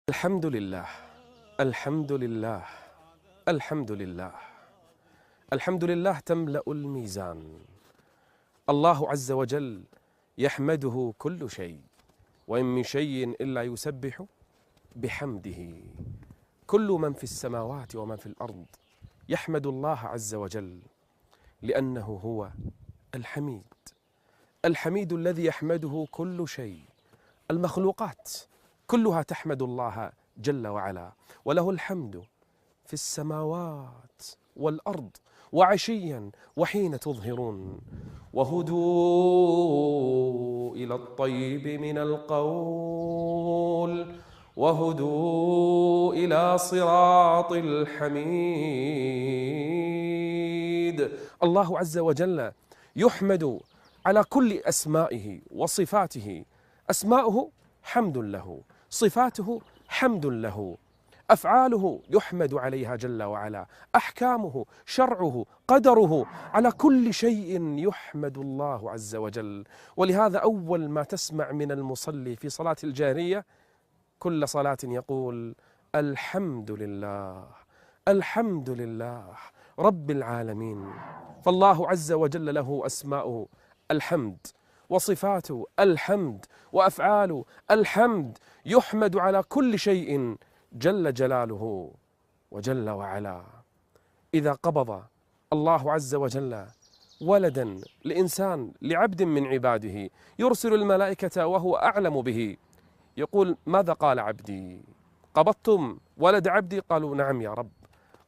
الحمد لله الحمد لله الحمد لله الحمد لله تملأ الميزان. الله عز وجل يحمده كل شيء، وإن من شيء إلا يسبح بحمده. كل من في السماوات ومن في الأرض يحمد الله عز وجل، لأنه هو الحميد، الحميد الذي يحمده كل شيء. المخلوقات كلها تحمد الله جل وعلا، وله الحمد في السماوات والأرض وعشيا وحين تظهرون. وهدوا إلى الطيب من القول، وهدوا إلى صراط الحميد. الله عز وجل يحمد على كل أسمائه وصفاته. أسماؤه حمد له، صفاته حمد له، أفعاله يحمد عليها جل وعلا، أحكامه، شرعه، قدره، على كل شيء يحمد الله عز وجل. ولهذا أول ما تسمع من المصلي في صلاة الجارية كل صلاة يقول: الحمد لله الحمد لله رب العالمين. فالله عز وجل له أسماؤه الحمد، وصفاته الحمد، وأفعاله الحمد، يحمد على كل شيء جل جلاله وجل وعلا. إذا قبض الله عز وجل ولدا لإنسان، لعبد من عباده، يرسل الملائكة وهو أعلم به، يقول: ماذا قال عبدي؟ قبضتم ولد عبدي؟ قالوا: نعم يا رب.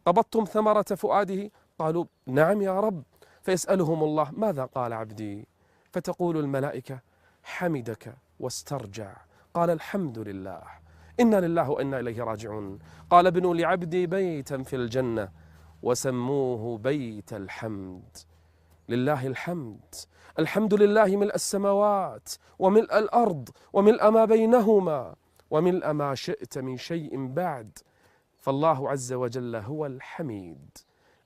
قبضتم ثمرة فؤاده؟ قالوا: نعم يا رب. فيسألهم الله: ماذا قال عبدي؟ فتقول الملائكة: حمدك واسترجع، قال: الحمد لله، إنا لله وإنا إليه راجعون. قال: ابنوا لعبدي بيتا في الجنة وسموه بيت الحمد. لله الحمد. الحمد لله ملء السماوات وملء الأرض وملء ما بينهما وملء ما شئت من شيء بعد. فالله عز وجل هو الحميد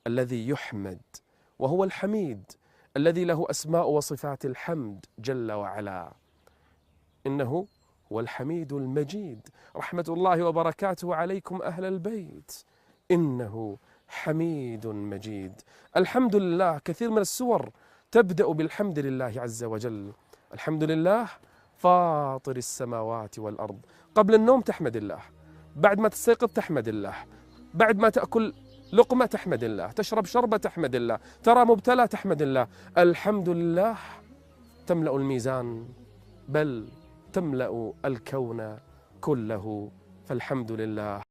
الذي يحمد، وهو الحميد الذي له أسماء وصفات الحمد جل وعلا. إنه هو الحميد المجيد. رحمة الله وبركاته عليكم أهل البيت، إنه حميد مجيد. الحمد لله، كثير من السور تبدأ بالحمد لله عز وجل. الحمد لله فاطر السماوات والأرض. قبل النوم تحمد الله، بعد ما تستيقظ تحمد الله، بعد ما تأكل لقمة تحمد الله، تشرب شربة تحمد الله، ترى مبتلى تحمد الله. الحمد لله تملأ الميزان، بل تملأ الكون كله. فالحمد لله.